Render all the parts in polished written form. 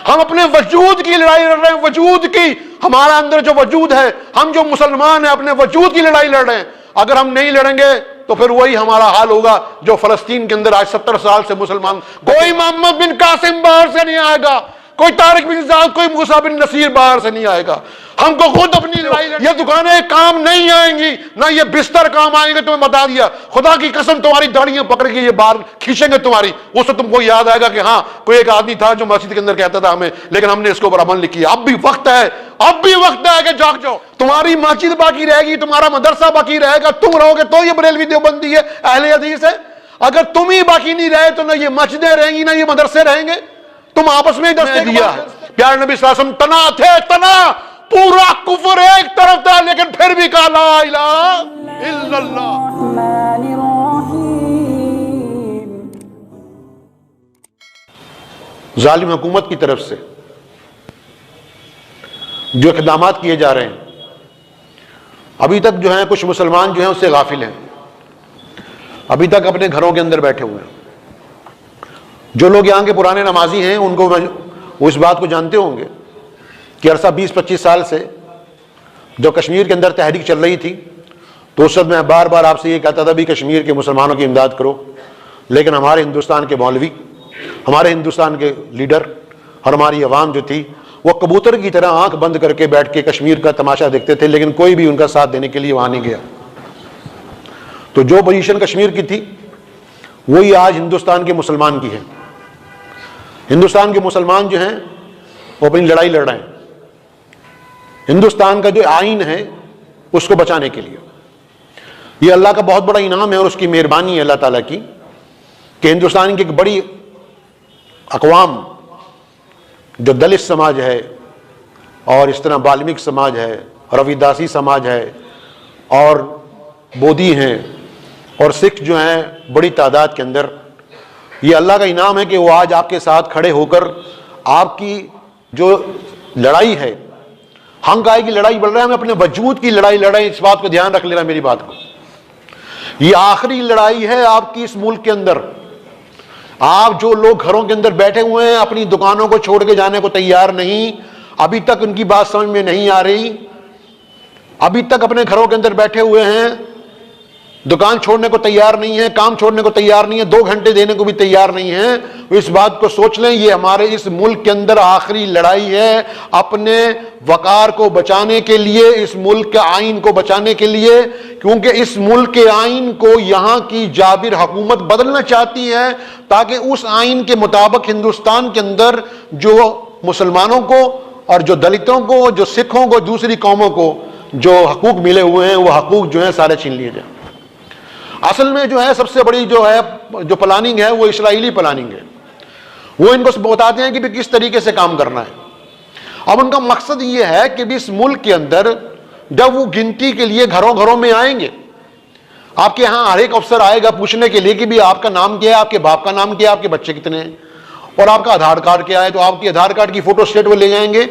ہم اپنے وجود کی لڑائی لڑ رہے ہیں، وجود کی، ہمارا اندر جو وجود ہے، ہم جو مسلمان ہیں اپنے وجود کی لڑائی لڑ رہے ہیں. اگر ہم نہیں لڑیں گے تو پھر وہی ہمارا حال ہوگا جو فلسطین کے اندر آج 70 سال سے مسلمان. کوئی محمد بن قاسم باہر سے نہیں آئے گا، کوئی طارق بن زیاد، کوئی موسیٰ بن نصیر باہر سے نہیں آئے گا. ہم کو خود اپنی لڑائی یہ دکانیں کام نہیں آئیں گی، نہ یہ بستر کام آئیں گے. تمہیں بتا دیا، خدا کی قسم تمہاری داڑیاں پکڑ کے یہ باہر کھینچیں گے تمہاری. اس سے تم کو یاد آئے گا کہ ہاں کوئی ایک آدمی تھا جو مسجد کے اندر کہتا تھا ہمیں، لیکن ہم نے اس کے اوپر عمل نہیں کیا. اب بھی وقت ہے، اب بھی وقت ہے کہ جاگ جاؤ. تمہاری مسجد باقی رہے گی، تمہارا مدرسہ باقی رہے گا، تم رہو گے تو یہ بریلوی دیوبندی ہے، اہل حدیث ہے. اگر تم ہی باقی نہیں رہے تو نہ یہ مسجدیں رہیں گی، نہ یہ مدرسے رہیں گے. تم آپس میں دستے دیا ہے. پیارے نبی صلی اللہ علیہ وسلم تنا تھے، تنا پورا کفر ایک طرف تھا، لیکن پھر بھی کہا لا الہ الا اللہ. ظالم حکومت کی طرف سے جو اقدامات کیے جا رہے ہیں، ابھی تک جو ہیں کچھ مسلمان جو ہیں اس سے غافل ہیں، ابھی تک اپنے گھروں کے اندر بیٹھے ہوئے ہیں. جو لوگ یہاں کے پرانے نمازی ہیں ان کو وہ اس بات کو جانتے ہوں گے کہ عرصہ 20-25 سال سے جو کشمیر کے اندر تحریک چل رہی تھی، تو اس وقت میں بار بار آپ سے یہ کہتا تھا بھی کشمیر کے مسلمانوں کی امداد کرو. لیکن ہمارے ہندوستان کے مولوی، ہمارے ہندوستان کے لیڈر اور ہماری عوام جو تھی، وہ کبوتر کی طرح آنکھ بند کر کے بیٹھ کے کشمیر کا تماشا دیکھتے تھے، لیکن کوئی بھی ان کا ساتھ دینے کے لیے وہاں نہیں گیا. تو جو پوزیشن کشمیر کی تھی وہی آج ہندوستان کے مسلمان کی ہے. ہندوستان کے مسلمان جو ہیں وہ اپنی لڑائی لڑ رہے ہیں ہندوستان کا جو آئین ہے اس کو بچانے کے لیے. یہ اللہ کا بہت بڑا انعام ہے اور اس کی مہربانی ہے اللہ تعالیٰ کی کہ ہندوستان کی ایک بڑی اقوام جو دلت سماج ہے، اور اس طرح بالمک سماج ہے، رویداسی سماج ہے، اور بودھی ہیں، اور سکھ جو ہیں بڑی تعداد کے اندر. یہ اللہ کا انعام ہے کہ وہ آج آپ کے ساتھ کھڑے ہو کر آپ کی جو لڑائی ہے، ہم گائے کی لڑائی بڑھ رہے ہیں، ہم اپنے وجود کی لڑائی لڑ رہے ہیں. اس بات کو دھیان رکھ لینا میری بات کو. یہ آخری لڑائی ہے آپ کی اس ملک کے اندر. آپ جو لوگ گھروں کے اندر بیٹھے ہوئے ہیں، اپنی دکانوں کو چھوڑ کے جانے کو تیار نہیں، ابھی تک ان کی بات سمجھ میں نہیں آ رہی، ابھی تک اپنے گھروں کے اندر بیٹھے ہوئے ہیں، دکان چھوڑنے کو تیار نہیں ہے، کام چھوڑنے کو تیار نہیں ہے، 2 گھنٹے دینے کو بھی تیار نہیں ہے. اس بات کو سوچ لیں، یہ ہمارے اس ملک کے اندر آخری لڑائی ہے اپنے وقار کو بچانے کے لیے، اس ملک کے آئین کو بچانے کے لیے. کیونکہ اس ملک کے آئین کو یہاں کی جابر حکومت بدلنا چاہتی ہے تاکہ اس آئین کے مطابق ہندوستان کے اندر جو مسلمانوں کو اور جو دلتوں کو، جو سکھوں کو، دوسری قوموں کو جو حقوق ملے ہوئے ہیں، وہ حقوق جو ہیں سارے چھین لیے جائیں. اصل میں جو ہے سب سے بڑی جو ہے جو پلاننگ ہے وہ اسرائیلی پلاننگ ہے. وہ ان کو بتاتے ہیں کہ بھی کس طریقے سے کام کرنا ہے. اب ان کا مقصد یہ ہے کہ بھی اس ملک کے اندر جب وہ گنتی کے لیے گھروں گھروں میں آئیں گے، آپ کے ہاں ہر ایک افسر آئے گا پوچھنے کے لیے کہ بھی آپ کا نام کیا ہے، آپ کے باپ کا نام کیا ہے، آپ کے بچے کتنے ہیں، اور آپ کا آدھار کارڈ کیا ہے. تو آپ کی آدھار کارڈ کی فوٹو اسٹیٹ وہ لے جائیں گے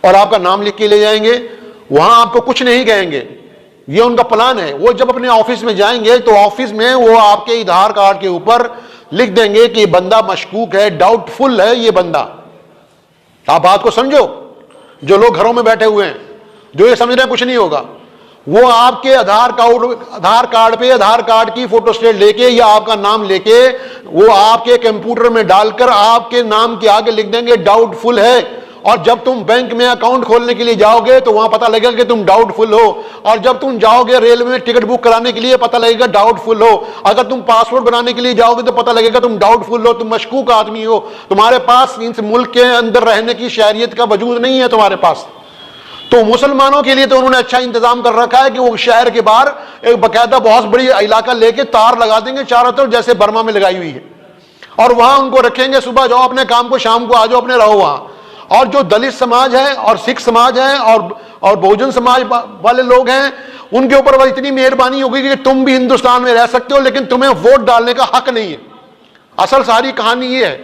اور آپ کا نام لکھ کے لے جائیں گے. وہاں آپ کو کچھ نہیں کہیں گے. یہ ان کا پلان ہے. وہ جب اپنے آفس میں جائیں گے تو آفس میں وہ آپ کے آدھار کارڈ کے اوپر لکھ دیں گے کہ یہ بندہ مشکوک ہے، ڈاؤٹ فل ہے یہ بندہ. آپ بات کو سمجھو. جو لوگ گھروں میں بیٹھے ہوئے ہیں، جو یہ سمجھ رہے ہیں کچھ نہیں ہوگا، وہ آپ کے آدھار کارڈ پہ آدھار کارڈ کی فوٹو اسٹیٹ لے کے یا آپ کا نام لے کے وہ آپ کے کمپیوٹر میں ڈال کر آپ کے نام کے آگے لکھ دیں گے ڈاؤٹ فل ہے. اور جب تم بینک میں اکاؤنٹ کھولنے کے لیے جاؤ گے تو وہاں پتہ لگے گا کہ تم ڈاؤٹ فل ہو. اور جب تم جاؤ گے ریلوے میں ٹکٹ بک کرانے کے لیے پتہ لگے گا ڈاؤٹ فل ہو. اگر تم پاسپورٹ بنانے کے لیے جاؤ گے تو پتہ لگے گا تم ڈاؤٹ فل ہو، تم مشکوک آدمی ہو، تمہارے پاس اس ملک کے اندر رہنے کی شہریت کا وجود نہیں ہے تمہارے پاس. تو مسلمانوں کے لیے تو انہوں نے اچھا انتظام کر رکھا ہے کہ وہ شہر کے باہر ایک باقاعدہ بہت بڑی علاقہ لے کے تار لگا دیں گے چاروں طرف، جیسے برما میں لگائی ہوئی ہے، اور وہاں ان کو رکھیں گے. صبح جاؤ اپنے کام کو، شام کو آ جاؤ اپنے رہو وہاں. اور جو دلت سماج ہے اور سکھ سماج ہے اور بہوجن سماج والے لوگ ہیں، ان کے اوپر وہ اتنی مہربانی ہوگی کہ تم بھی ہندوستان میں رہ سکتے ہو لیکن تمہیں ووٹ ڈالنے کا حق نہیں ہے. اصل ساری کہانی یہ ہے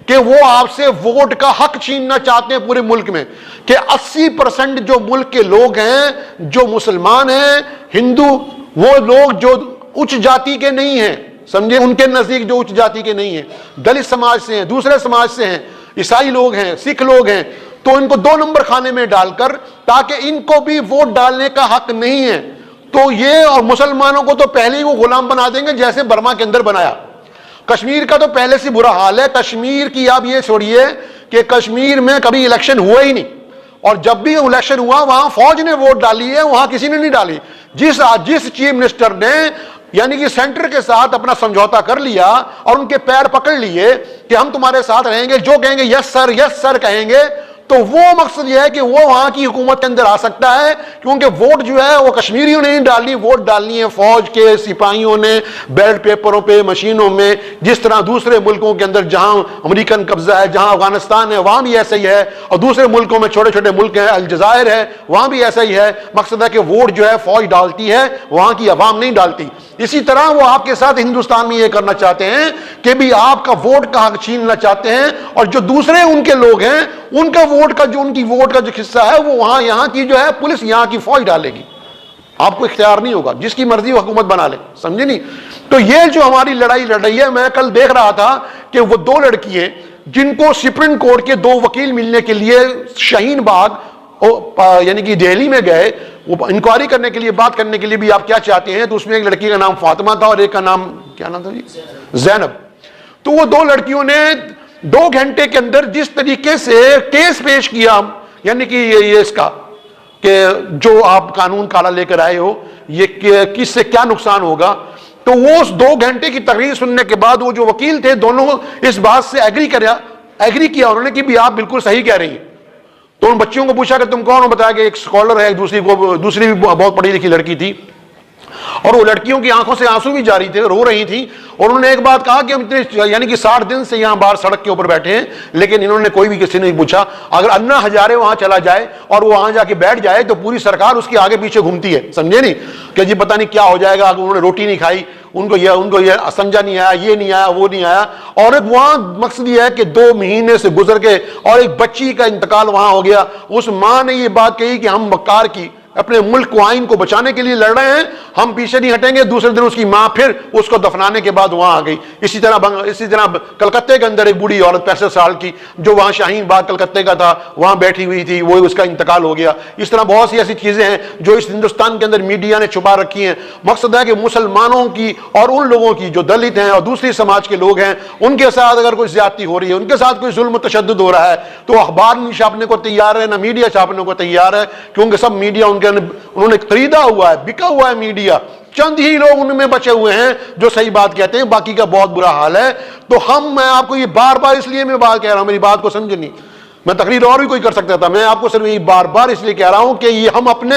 کہ وہ آپ سے ووٹ کا حق چھیننا چاہتے ہیں پورے ملک میں، کہ 80% جو ملک کے لوگ ہیں جو مسلمان ہیں، ہندو، وہ لوگ جو اچ جاتی کے نہیں ہیں، سمجھے، ان کے نزدیک جو اچ جاتی کے نہیں ہیں، دلت سماج سے ہیں، دوسرے سماج سے ہیں، عیسائی لوگ ہیں، سکھ لوگ ہیں، تو ان کو 2 نمبر خانے میں ڈال کر، تاکہ ان کو بھی ووٹ ڈالنے کا حق نہیں ہے، تو یہ اور مسلمانوں کو تو پہلے ہی وہ غلام بنا دیں گے جیسے برما کے اندر بنایا۔ کشمیر کا تو پہلے سے برا حال ہے۔ کشمیر کی آپ یہ چھوڑیے کہ کشمیر میں کبھی الیکشن ہوا ہی نہیں، اور جب بھی الیکشن ہوا وہاں فوج نے ووٹ ڈالی ہے، وہاں کسی نے نہیں ڈالی۔ جس چیف منسٹر نے یعنی کہ سینٹر کے ساتھ اپنا سمجھوتا کر لیا اور ان کے پیر پکڑ لیے کہ ہم تمہارے ساتھ رہیں گے، جو کہیں گے یس سر کہیں گے، تو وہ مقصد یہ ہے کہ وہ وہاں کی حکومت کے اندر آ سکتا ہے، کیونکہ ووٹ جو ہے وہ کشمیریوں نے نہیں ڈالنی، ووٹ ڈالنی ہے فوج کے سپاہیوں نے، بیلٹ پیپروں پہ، مشینوں میں، جس طرح دوسرے ملکوں کے اندر جہاں امریکن قبضہ ہے، جہاں افغانستان ہے وہاں بھی ایسا ہی ہے، اور دوسرے ملکوں میں چھوٹے چھوٹے ملک ہیں، الجزائر ہے وہاں بھی ایسا ہی ہے۔ مقصد ہے کہ ووٹ جو ہے فوج ڈالتی ہے، وہاں کی عوام نہیں ڈالتی۔ اسی طرح وہ آپ کے ساتھ ہندوستان میں یہ کرنا چاہتے ہیں کہ بھی آپ کا ووٹ کا حق چھیننا چاہتے ہیں، اور جو دوسرے ان کے لوگ ہیں ان کا ووٹ کا ان کی ووٹ کا جو حصہ ہے وہ وہاں یہاں کی جو ہے پولیس یہاں کی فوج ڈالے گی۔ آپ کو اختیار نہیں ہوگا، جس کی مرضی وہ حکومت بنا لے، سمجھے نہیں؟ تو یہ جو ہماری لڑائی لڑ رہی ہے، میں کل دیکھ رہا تھا کہ وہ 2 لڑکی ہیں جن کو سپریم کورٹ کے 2 وکیل ملنے کے لیے شاہین باغ یعنی کہ دہلی میں گئے، وہ انکوائری کرنے کے لیے، بات کرنے کے لیے بھی آپ کیا چاہتے ہیں، تو اس میں ایک لڑکی کا نام فاطمہ تھا اور ایک کا نام کیا نام تھا جی؟ زینب۔ تو وہ 2 لڑکیوں نے 2 گھنٹے کے اندر جس طریقے سے کیس پیش کیا، یعنی کہ یہ اس کا کہ جو آپ قانون کالا لے کر آئے ہو، یہ کس سے کیا نقصان ہوگا، تو وہ اس 2 گھنٹے کی تقریر سننے کے بعد وہ جو وکیل تھے دونوں اس بات سے ایگری کیا انہوں نے کہ بھی آپ بالکل صحیح کہہ رہی ہیں۔ تو ان بچیوں کو پوچھا کہ تم کون ہو، بتایا کہ ایک اسکالر ہے، دوسری بھی بہت پڑھی لکھی لڑکی تھی، اور وہ لڑکیوں کی آنکھوں سے آنسو بھی جاری تھے، رو رہی تھیں، اور انہوں نے ایک بات کہا کہ ہم اتنے یعنی کہ 60 دن سے یہاں باہر سڑک کے اوپر بیٹھے ہیں، لیکن انہوں نے کوئی بھی کسی نے نہیں پوچھا۔ اگر انا ہزارے وہاں چلا جائے اور وہ وہاں جا کے بیٹھ جائے تو پوری سرکار اس کے آگے پیچھے گھومتی ہے، سمجھے نہیں؟ کہ جی پتہ نہیں کیا ہو جائے گا، انہوں نے روٹی نہیں کھائی، ان کو یہ سمجھا نہیں آیا، یہ نہیں آیا، وہ نہیں آیا، اور ایک وہاں مقصد یہ ہے کہ 2 مہینے سے گزر کے اور ایک بچی کا انتقال وہاں ہو گیا۔ اس ماں نے یہ بات کہی کہ ہم مکار کی اپنے ملک کو، آئین کو بچانے کے لیے لڑ رہے ہیں، ہم پیچھے نہیں ہٹیں گے۔ دوسرے دن اس کی ماں پھر اس کو دفنانے کے بعد وہاں آ گئی۔ اسی طرح کلکتے کے اندر ایک بوڑھی عورت 65 سال کی جو وہاں شاہین باغ کلکتے کا تھا وہاں بیٹھی ہوئی تھی، وہ اس کا انتقال ہو گیا۔ اس طرح بہت سی ایسی چیزیں ہیں جو اس ہندوستان کے اندر میڈیا نے چھپا رکھی ہیں۔ مقصد ہے کہ مسلمانوں کی اور ان لوگوں کی جو دلت ہیں اور دوسری سماج کے لوگ ہیں ان کے ساتھ اگر کوئی زیادتی ہو رہی ہے، ان کے ساتھ کوئی ظلم و تشدد ہو رہا ہے، تو اخبار نہیں چھاپنے کو تیار ہے، نہ میڈیا چھاپنے کو تیار ہے، کیونکہ سب میڈیا انہوں نے خریدا ہوا ہے، بکا ہوا ہے میڈیا۔ چند ہی لوگ ان میں بچے ہوئے ہیں جو صحیح بات کہتے ہیں، باقی کا بہت برا حال ہے۔ تو میں آپ کو یہ بار بار اس لیے میں بات کہہ رہا ہوں، میری بات کو سمجھے نہیں، میں تقریر اور بھی کوئی کر سکتا تھا، میں آپ کو صرف یہ بار بار اس لیے کہہ رہا ہوں کہ یہ ہم اپنے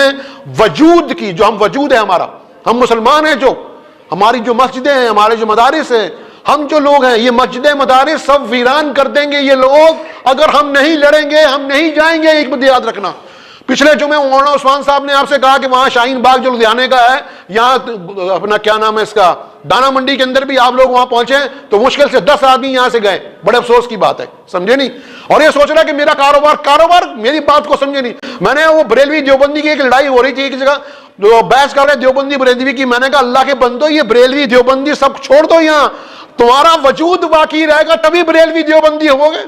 وجود کی، جو ہم وجود ہے ہمارا، ہم مسلمان ہیں، جو ہماری جو مسجدیں ہیں، ہمارے جو مدارس ہیں، ہم جو لوگ ہیں، یہ مسجدیں مدارس سب ویران کر دیں گے یہ لوگ اگر ہم نہیں لڑیں گے، ہم نہیں جائیں گے۔ ایک بات یاد رکھنا، پچھلے جمعے مولانا عثمان صاحب نے آپ سے کہا کہ وہاں شاہین باغ جو لدھیانے کا ہے، یہاں اپنا کیا نام ہے اس کا، دانا منڈی کے اندر بھی آپ لوگ وہاں پہنچے تو مشکل سے 10 آدمی یہاں سے گئے، بڑے افسوس کی بات ہے، سمجھے نہیں؟ اور یہ سوچ رہا کہ میرا کاروبار، میری بات کو سمجھے نہیں۔ میں نے وہ بریلوی دیوبندی کی ایک لڑائی ہو رہی تھی ایک جگہ، جو بحث کر رہے دیوبندی بریلوی کی، میں نے کہا اللہ کے بندو یہ بریلوی دیوبندی سب چھوڑ دو، یہاں تمہارا وجود باقی رہے گا تبھی بریلوی دیوبندی ہو گے،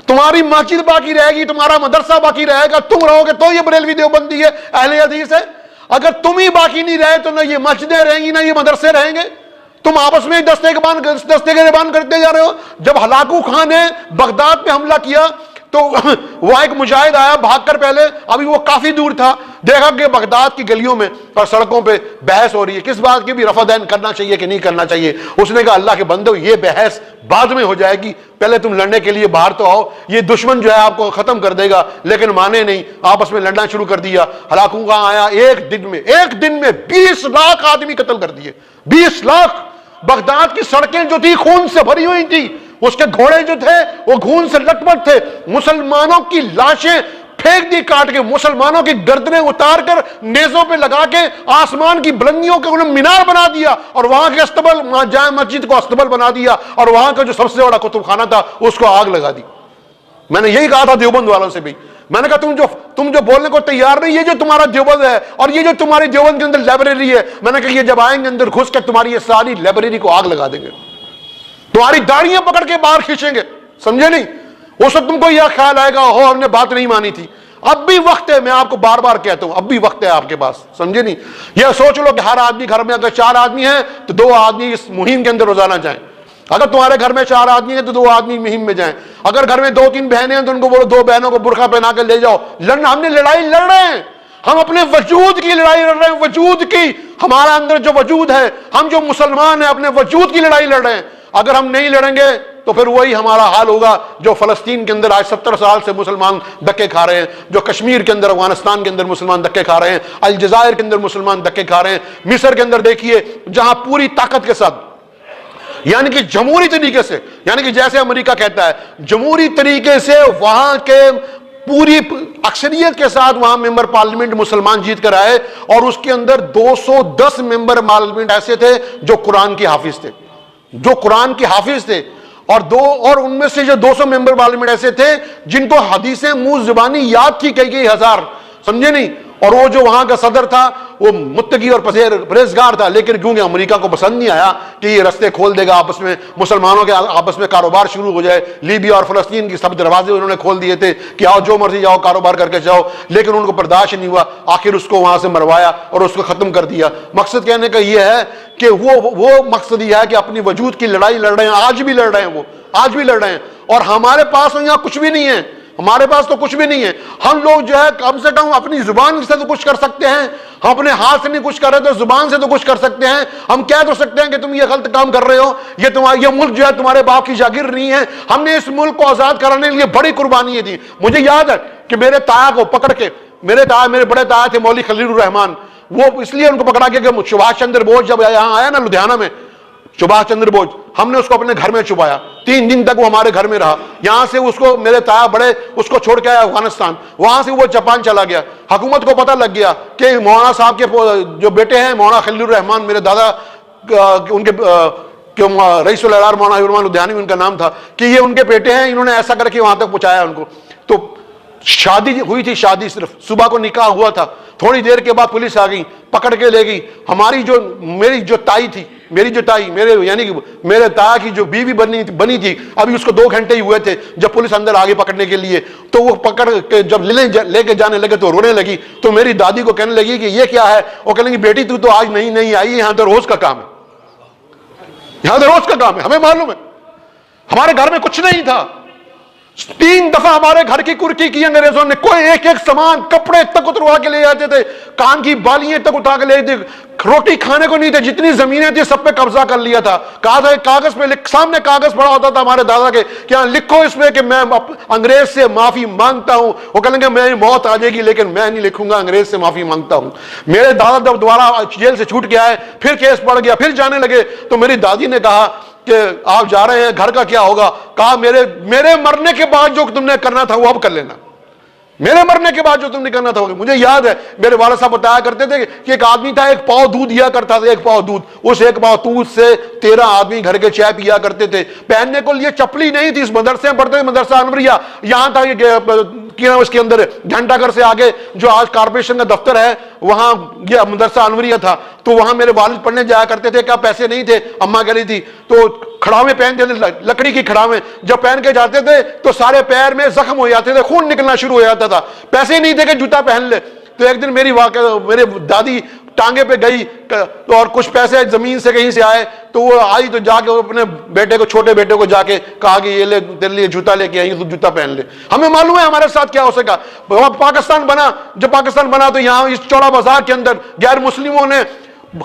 تمہاری مسجد باقی رہے گی، تمہارا مدرسہ باقی رہے گا، تم رہو گے تو یہ بریلوی دیوبندی ہے، اہل حدیث ہے۔ اگر تم ہی باقی نہیں رہے تو نہ یہ مسجدیں رہیں گی نہ یہ مدرسے رہیں گے، تم آپس میں دستے گریبان کرتے جا رہے ہو۔ جب ہلاکو خان نے بغداد پہ حملہ کیا تو وہاں ایک مجاہد آیا بھاگ کر، پہلے ابھی وہ کافی دور تھا، دیکھا کہ بغداد کی گلیوں میں اور سڑکوں پہ بحث ہو رہی ہے کس بات کی بھی رفع دین کرنا چاہیے کہ نہیں کرنا چاہیے۔ اس نے کہا اللہ کے بندو یہ بحث بعد میں ہو جائے گی، پہلے تم لڑنے کے لیے باہر تو آؤ، یہ دشمن جو ہے آپ کو ختم کر دے گا۔ لیکن مانے نہیں، آپس میں لڑنا شروع کر دیا۔ ہلاکوں کا آیا، ایک دن میں 20 لاکھ آدمی قتل کر دیے، 20 لاکھ۔ بغداد کی سڑکیں جو تھی خون سے بھری ہوئی تھی، اس کے گھوڑے جو تھے وہ خون سے لٹ پٹ تھے، مسلمانوں کی لاشیں پھینک دی کاٹ کے، مسلمانوں کی گردنیں اتار کر نیزوں پہ لگا کے آسمان کی بلندیوں کے انہوں نے مینار بنا دیا، اور وہاں کے استبل، جامع مسجد کو استبل بنا دیا، اور وہاں کا جو سب سے بڑا کتب خانہ تھا اس کو آگ لگا دی۔ میں نے یہی کہا تھا دیوبند والوں سے بھی، میں نے کہا تم جو بولنے کو تیار نہیں، یہ جو تمہارا دیوبند ہے اور یہ جو تمہاری دیوبند کے اندر لائبریری ہے، میں نے کہا یہ جب آئیں گے اندر گھس کے تمہاری یہ ساری لائبریری کو آگ لگا دیں گے، تمہاری داڑیاں پکڑ کے باہر کھینچیں گے، سمجھے نہیں؟ اس وقت تم کو یہ خیال آئے گا ہو ہم نے بات نہیں مانی تھی. اب بھی وقت ہے, میں آپ کو بار بار کہتا ہوں, اب بھی وقت ہے آپ کے پاس, سمجھے نہیں. یہ سوچ لو کہ ہر آدمی گھر میں اگر 4 آدمی ہیں تو 2 آدمی اس مہم کے اندر روزانہ جائیں. اگر تمہارے گھر میں 4 آدمی ہیں تو 2 آدمی مہم میں جائیں. اگر گھر میں 2-3 بہنیں ہیں تو ان کو بولو 2 بہنوں کو برقع پہنا کے لے جاؤ. لڑنا, ہم نے لڑائی لڑ رہے ہیں, ہم اپنے وجود کی لڑائی لڑ رہے ہیں, وجود کی, ہمارا اندر جو وجود ہے, ہم جو مسلمان ہیں اپنے وجود کی لڑائی لڑ رہے ہیں. اگر ہم نہیں لڑیں گے تو پھر وہی ہمارا حال ہوگا جو فلسطین کے اندر آج 70 سال سے مسلمان دھکے کھا رہے ہیں, جو کشمیر کے اندر, افغانستان کے اندر مسلمان دھکے کھا رہے ہیں, الجزائر کے اندر مسلمان دھکے کھا رہے ہیں, مصر کے اندر دیکھیے جہاں پوری طاقت کے ساتھ, یعنی کہ جمہوری طریقے سے, یعنی کہ جیسے امریکہ کہتا ہے جمہوری طریقے سے وہاں کے پوری اکثریت کے ساتھ وہاں ممبر پارلیمنٹ مسلمان جیت کر آئے, اور اس کے اندر 210 ممبر پارلیمنٹ ایسے تھے جو قرآن کے حافظ تھے, جو قرآن کے حافظ تھے, اور ان میں سے جو 200 ممبر پارلیمنٹ ایسے تھے جن کو حدیثیں منہ زبانی یاد تھی کئی 1000, سمجھے نہیں. اور وہ جو وہاں کا صدر تھا وہ متقی اور پرہیزگار تھا, لیکن کیونکہ امریکہ کو پسند نہیں آیا کہ یہ رستے کھول دے گا آپس میں, مسلمانوں کے آپس میں کاروبار شروع ہو جائے. لیبیا اور فلسطین کی سب دروازے انہوں نے کھول دیے تھے کہ آؤ جو مرضی جاؤ کاروبار کر کے جاؤ, لیکن ان کو برداشت نہیں ہوا, آخر اس کو وہاں سے مروایا اور اس کو ختم کر دیا. مقصد کہنے کا یہ ہے کہ وہ مقصد یہ ہے کہ اپنی وجود کی لڑائی لڑ رہے ہیں, آج بھی لڑ رہے ہیں, وہ آج بھی لڑ رہے ہیں. اور ہمارے پاس یہاں کچھ بھی نہیں ہے, ہمارے پاس تو کچھ بھی نہیں ہے. ہم لوگ جو ہے کم سے کم اپنی زبان سے تو کچھ کر سکتے ہیں, ہم اپنے ہاتھ سے نہیں کچھ کر رہے تو زبان سے تو کچھ کر سکتے ہیں. ہم کہہ تو سکتے ہیں کہ تم یہ غلط کام کر رہے ہو, یہ ملک جو ہے تمہارے باپ کی جاگیر نہیں ہے. ہم نے اس ملک کو آزاد کرانے کے لیے بڑی قربانی دی. مجھے یاد ہے کہ میرے تایا کو پکڑ کے, میرے بڑے تایا تھے مولوی خلیل الرحمان, وہ اس لیے ان کو پکڑا کہ سبھاش چندر بوس جب یہاں آیا نا لدھیانہ میں, سبھاش چندر بوس, ہم نے اس کو اپنے گھر میں چھپایا. 3 دن تک وہ ہمارے گھر میں رہا. یہاں سے اس کو میرے تایا بڑے اس کو چھوڑ کے آیا افغانستان, وہاں سے وہ جاپان چلا گیا. حکومت کو پتہ لگ گیا کہ مولانا صاحب کے جو بیٹے ہیں مولانا خلیل الرحمان, میرے دادا ان کے رئیس الاعرار مولانا عبدالرحمان لدھیانوی ان کا نام تھا, کہ یہ ان کے بیٹے ہیں, انہوں نے ایسا کر کے وہاں تک پہنچایا ان کو. تو شادی ہوئی تھی, شادی صرف صبح کو نکاح ہوا تھا, تھوڑی دیر کے بعد پولیس آ گئی, پکڑ کے لے گئی. میری جو تائی تھی, یعنی کہ میرے تایا کی جو بیوی بنی تھی, ابھی اس کو 2 گھنٹے ہی ہوئے تھے جب پولیس اندر آگے پکڑنے کے لیے. تو وہ پکڑ کے جب لے کے جانے لگے تو رونے لگی. تو میری دادی کو کہنے لگی کہ یہ کیا ہے, وہ کہنے لگی بیٹی تو آج نہیں آئی, یہاں تو روز کا کام ہے, یہاں تو روز کا کام ہے, ہمیں معلوم ہے ہمارے گھر میں کچھ نہیں تھا. 3 دفعہ ہمارے گھر کی کرکی کی انگریزوں نے, کوئی ایک سامان کپڑے تک اتروا کے لے جاتے تھے, کان کی بالیاں تک اٹھا کے لے جاتے, روٹی کھانے کو نہیں تھے, جتنی زمینیں تھی سب پہ قبضہ کر لیا تھا. کہا تھا کاغذ پہ سامنے کاغذ پڑا ہوتا تھا ہمارے دادا کے, کیا لکھو اس میں کہ میں انگریز سے معافی مانگتا ہوں. وہ کہیں گے میری موت آ جائے گی لیکن میں نہیں لکھوں گا انگریز سے معافی مانگتا ہوں. میرے دادا جب دوبارہ جیل سے چھوٹ کے آئے, پھر کیس پڑ گیا, پھر جانے لگے, تو میری دادی نے کہا کہ آپ جا رہے ہیں گھر کا کیا ہوگا. کہا میرے مرنے کے بعد جو تم نے کرنا تھا وہ اب کر لینا, میرے مرنے کے بعد جو تم نے کرنا تھا. مجھے یاد ہے میرے والد صاحب بتایا کرتے تھے کہ ایک آدمی تھا, 1 پاؤ دودھ دیا کرتا تھا, 1 پاؤ دودھ, اس 1 پاؤ دودھ سے 13 آدمی گھر کے چائے پیا کرتے تھے. پہننے کو لیے چپلی نہیں تھی, اس مدرسے میں پڑھتے تھے, مدرسہ انوریہ, یہاں تھا اس کے اندر گھنٹہ گھر سے آگے جو آج کارپوریشن کا دفتر ہے وہاں یہ مدرسہ انوریہ تھا. تو وہاں میرے والد پڑھنے جایا کرتے تھے, کیا پیسے نہیں تھے, اماں کہہ رہی تھی, تو کھڑاویں پہنتے تھے, لکڑی کی کھڑاویں, جب پہن کے جاتے تھے تو سارے پیر میں زخم ہو جاتے تھے, خون نکلنا شروع ہو جاتا تھا. پیسے نہیں تھے کہ جوتا پہن لے. تو ایک دن میرے دادی ٹانگے پہ گئی اور کچھ پیسے زمین سے کہیں سے آئے, تو وہ آئی تو جا کے اپنے بیٹے کو, چھوٹے بیٹے کو جا کے کہا کہ یہ لے تیرے لیے جوتا لے کے آئی, تو جوتا پہن لے. ہمیں معلوم ہے ہمارے ساتھ کیا ہو سکا. پاکستان بنا, جب پاکستان بنا تو یہاں اس چوڑا بازار کے اندر غیر مسلموں نے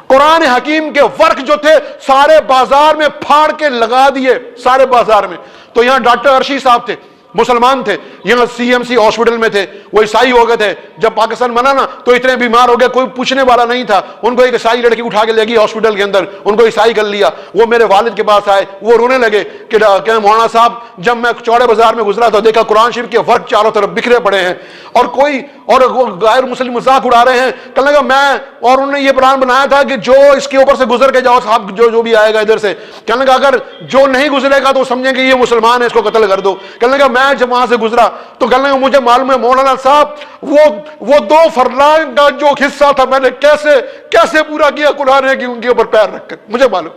قرآن حکیم کے ورق جو تھے سارے بازار میں پھاڑ کے لگا دیے, سارے بازار میں. تو یہاں ڈاکٹر ارشی صاحب تھے, مسلمان تھے, یہاں CMC ہاسپٹل میں تھے, وہ عیسائی ہو گئے تھے. جب پاکستان بنا نا تو اتنے بیمار ہو گئے, کوئی پوچھنے والا نہیں تھا. ان کو ایک عیسائی لڑکی اٹھا کے لے گئی ہاسپٹل کے اندر, ان کو عیسائی کر لیا. وہ میرے والد کے پاس آئے, وہ رونے لگے کہ مولانا صاحب جب میں چوڑے بازار میں گزرا تو دیکھا قرآن شریف کے ورق چاروں طرف بکھرے پڑے ہیں, اور وہ غیر مسلم مذاق اڑا رہے ہیں. کہنے لگا میں, اور انہوں نے یہ پلان بنایا تھا کہ جو اس کے اوپر سے گزر کے جاؤ صاحب, جو بھی آئے گا ادھر سے, کہنے لگا اگر جو نہیں گزرے گا تو سمجھیں کہ یہ مسلمان ہے, اس کو قتل کر دو. کہنے لگا میں جب وہاں سے گزرا تو کہنے لگا مجھے معلوم ہے مولانا صاحب وہ 2 فرلانگ کا جو حصہ تھا میں نے کیسے پورا کیا قرآن ہے کہ ان کے اوپر پیر رکھ کر, مجھے معلوم.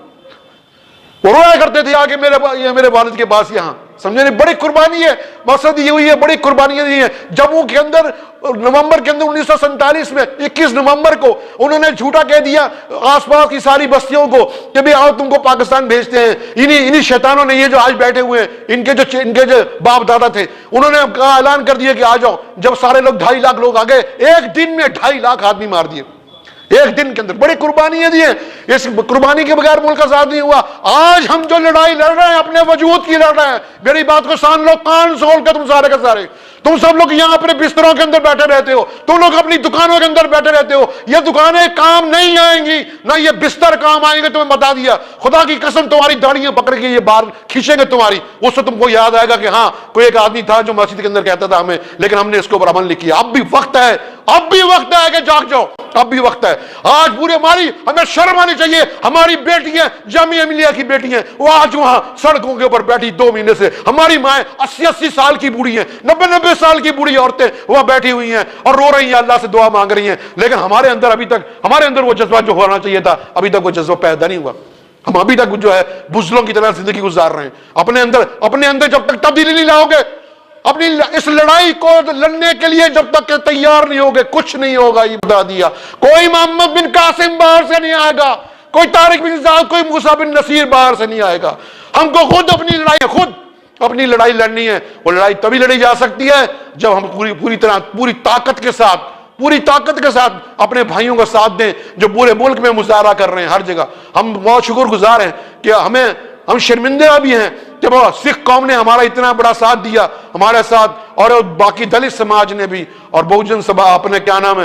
وہ رویا کرتے تھے آگے میرے والد کے پاس یہاں, سمجھے نہیں؟ بڑی قربانی ہے، مقصد یہ ہوئی ہے، بڑی قربانیاں دی ہیں۔ جموں کے اندر نومبر کے اندر 1947 میں 21 نومبر کو انہوں نے جھوٹا کہہ دیا آس پاس کی ساری بستیوں کو کہ بھی آؤ تم کو پاکستان بھیجتے ہیں۔ انہی شیطانوں نے، یہ جو آج بیٹھے ہوئے ہیں، ان کے جو باپ دادا تھے، انہوں نے کہا، اعلان کر دیا کہ آ جاؤ۔ جب سارے لوگ 2.5 لاکھ لوگ آ گئے، ایک دن میں 2.5 لاکھ آدمی مار دیے، ایک دن کے اندر۔ بڑی قربانیاں دی ہیں، اس قربانی کے بغیر ملک آزاد نہیں ہوا۔ آج ہم جو لڑائی لڑ رہے ہیں اپنے وجود کی لڑ رہے ہیں۔ میری بات کو سان لو، کان کھول کے تم سارے کے سارے، تم سب لوگ یہاں اپنے بستروں کے اندر بیٹھے رہتے ہو، تم لوگ اپنی دکانوں کے اندر بیٹھے رہتے ہو، یہ دکانیں کام نہیں آئیں گی، نہ یہ بستر کام آئیں گے، تمہیں بتا دیا۔ خدا کی قسم تمہاری داڑیاں پکڑ کے یہ باہر کھینچیں گے تمہاری، اس سے تم کو یاد آئے گا کہ ہاں کوئی ایک آدمی تھا جو مسجد کے اندر کہتا تھا ہمیں، لیکن ہم نے اس کے اوپر عمل نہیں کیا۔ اب بھی وقت ہے، اب بھی وقت ہے کہ جاگ جاؤ، اب بھی وقت ہے۔ آج پورے ہمیں شرم آنی چاہیے، ہماری بیٹیاں جامعہ ملیہ کی بیٹیاں وہ آج وہاں سڑکوں کے اوپر بیٹھی 2 مہینے سے، ہماری مائیں 80 سال کی بوڑھی ہیں، 90 سال کی بوڑھی عورتیں وہاں بیٹھی ہوئی ہیں اور رو رہی ہیں، اللہ سے دعا مانگ رہی ہیں، لیکن ہمارے اندر ابھی تک، ہمارے اندر وہ جذبہ جو ہونا چاہیے تھا، ابھی تک وہ جذبہ پیدا نہیں ہوا۔ ہم ابھی تک جو ہے بزدلوں کی طرح زندگی گزار رہے ہیں۔ اپنے اندر جب تک تبدیلی نہیں لاؤ گے، اپنی اس لڑائی کو لڑنے کے لیے جب تک کہ تیار نہیں ہوگے، کچھ نہیں ہوگا۔ یہ بتا دیا، کوئی محمد بن قاسم باہر سے نہیں آئے گا، کوئی طارق بن زیاد، کوئی موسیٰ بن نصیر باہر سے نہیں آئے گا۔ ہم کو خود اپنی لڑائی لڑنی ہے۔ وہ لڑائی تبھی لڑی جا سکتی ہے جب ہم پوری طاقت کے ساتھ اپنے بھائیوں کا ساتھ دیں جو پورے ملک میں مظاہرہ کر رہے ہیں ہر جگہ۔ ہم بہت شکر گزار ہیں کہ ہم شرمندہ بھی ہیں کہ وہ سکھ قوم نے ہمارا اتنا بڑا ساتھ دیا ہمارے ساتھ، اور باقی دلت سماج نے بھی، اور بہوجن سبھا اپنے کیا نام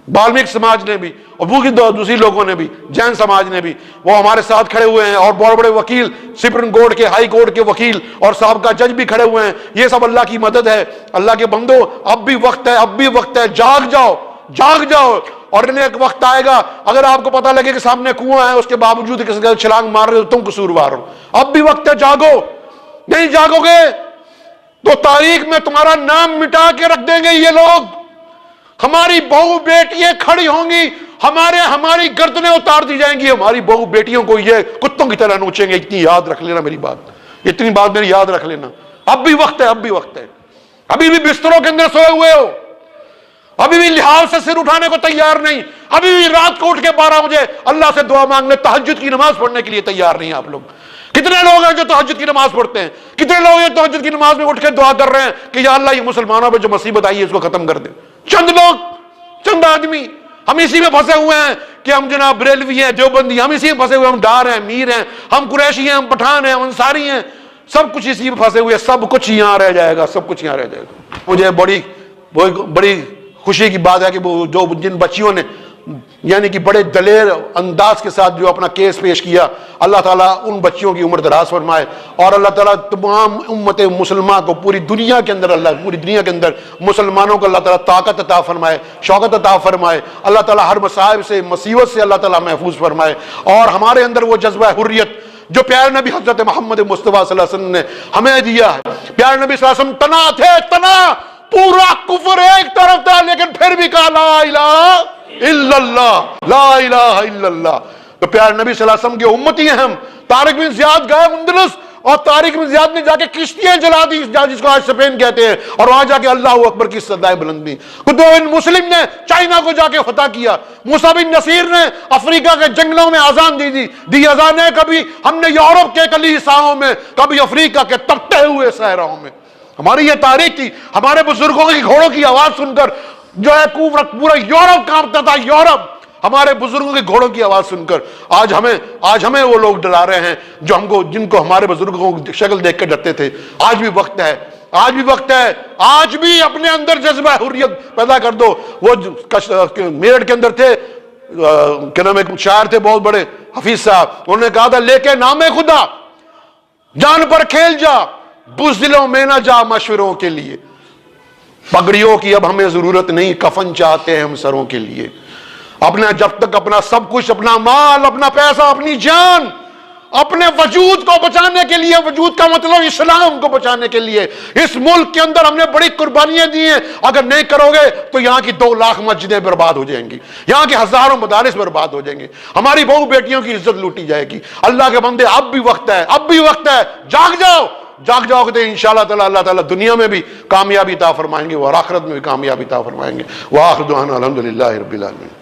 بالمیک سماج نے بھی، اور دوسری لوگوں نے بھی، جین سماج نے بھی، وہ ہمارے ساتھ کھڑے ہوئے ہیں، اور بڑے بڑے وکیل، سپریم کورٹ کے، ہائی کورٹ کے وکیل اور سابقہ جج بھی کھڑے ہوئے ہیں۔ یہ سب اللہ کی مدد ہے۔ اللہ کے بندو، اب بھی وقت ہے، جاگ جاؤ۔ اور انہیں ایک وقت آئے گا، اگر آپ کو پتہ لگے کہ سامنے کنواں ہے، اس کے باوجود کسی کا چھلانگ مار رہے ہو، تم قصوروار ہو۔ اب بھی وقت ہے، جاگو۔ نہیں جاگو گے تو تاریخ میں تمہارا نام مٹا کے رکھ دیں گے یہ لوگ۔ ہماری بہو بیٹیاں کھڑی ہوں گی، ہماری گردنیں اتار دی جائیں گی، ہماری بہو بیٹیوں کو یہ کتوں کی طرح نوچیں گے۔ اتنی یاد رکھ لینا میری بات، اتنی بات میری یاد رکھ لینا۔ اب بھی وقت ہے، ابھی بھی بستروں کے اندر سوئے ہوئے ہو، ابھی بھی لحاظ سے سر اٹھانے کو تیار نہیں، ابھی بھی رات کو اٹھ کے 12 بجے اللہ سے دعا مانگنے، تہجد کی نماز پڑھنے کے لیے تیار نہیں ہیں آپ لوگ۔ کتنے لوگ ہیں جو تہجد کی نماز پڑھتے ہیں؟ کتنے لوگ ہیں تہجد کی نماز میں اٹھ کے دعا کر رہے ہیں کہ یا اللہ یہ مسلمانوں پہ جو مصیبت آئی ہے اس کو ختم کر دے؟ چند لوگ، چند آدمی۔ ہم اسی میں پھنسے ہوئے ہیں کہ ہم جناب بریلوی ہیں، دیوبندی، ہم اسی میں پھنسے ہوئے ہیں، ہم ڈار ہیں، میر ہیں، ہم قریشی ہیں، ہم پٹھان ہیں، ہم انصاری ہیں، سب کچھ اسی میں پھنسے ہوئے ہیں۔ سب کچھ یہاں رہ جائے گا، سب کچھ یہاں رہ جائے گا۔ مجھے بڑی خوشی کی بات ہے کہ جن بچیوں نے یعنی کہ بڑے دلیر انداز کے ساتھ جو اپنا کیس پیش کیا، اللہ تعالیٰ ان بچیوں کی عمر دراز فرمائے، اور اللہ تعالیٰ تمام امت مسلمہ کو پوری دنیا کے اندر مسلمانوں کو اللہ تعالیٰ طاقت عطا فرمائے، شوکت عطا فرمائے، اللہ تعالیٰ ہر مصائب سے، مصیبت سے اللہ تعالیٰ محفوظ فرمائے، اور ہمارے اندر وہ جذبہ حریت جو پیارے نبی حضرت محمد مصطفیٰ صلی اللہ علیہ وسلم نے ہمیں دیا ہے۔ پیارے نبی صلی اللہ علیہ وسلم تنا پورا کفر ایک طرف تھا، لیکن پھر بھی کہا لا الہ الا اللہ، لا الہ الا اللہ۔ تو پیارے نبی صلی اللہ علیہ وسلم کے امتی ہیں ہم۔ طارق بن زیاد گئے اندلس، اور طارق بن زیاد نے جا کے کشتیاں جلا دی، جس کو آج اسپین کہتے ہیں، اور وہاں جا کے اللہ اکبر کی صدائیں بلند دی۔ قطب بن مسلم نے چائنا کو جا کے فتح کیا، موسیٰ بن نصیر نے افریقہ کے جنگلوں میں اذان دی اذانیں، کبھی ہم نے یورپ کے کلیساؤں میں، کبھی افریقہ کے تپتے ہوئے صحراؤں میں۔ ہماری یہ تاریخ تھی۔ ہمارے بزرگوں کی گھوڑوں کی آواز سن کر جو ہے پورا یورپ کانپتا تھا، یورپ، ہمارے بزرگوں کے گھوڑوں کی آواز سن کر۔ آج ہمیں وہ لوگ ڈرا رہے ہیں جن کو ہمارے بزرگوں کی شکل دیکھ کے ڈرتے تھے۔ آج بھی وقت ہے، آج بھی اپنے اندر جذبہ حریت پیدا کر دو۔ وہ میرٹھ کے اندر تھے، کیا نام، ایک شاعر تھے بہت بڑے، حفیظ صاحب، انہوں نے کہا تھا لے کے نام خدا جان پر کھیل جا، بزدلوں میں نہ جا مشوروں کے لیے، پگڑیوں کی اب ہمیں ضرورت نہیں، کفن چاہتے ہیں ہم سروں کے لیے۔ جب تک اپنا سب کچھ، اپنا مال، اپنا پیسہ، اپنی جان، اپنے وجود کو بچانے کے لیے، وجود کا مطلب اسلام کو بچانے کے لیے، اس ملک کے اندر ہم نے بڑی قربانیاں دی ہیں، اگر نہیں کرو گے تو یہاں کی 2 لاکھ مسجدیں برباد ہو جائیں گی، یہاں کے ہزاروں مدارس برباد ہو جائیں گے، ہماری بہو بیٹیوں کی عزت لوٹی جائے گی۔ اللہ کے بندے اب بھی وقت ہے، اب بھی وقت ہے، جاگ جاؤ، جاگ جاؤ کہ انشاءاللہ تعالی اللہ تعالیٰ دنیا میں بھی کامیابی عطا فرمائیں گے اور آخرت میں بھی کامیابی عطا فرمائیں گے۔ وآخر دعوانا الحمدللہ رب العالمین۔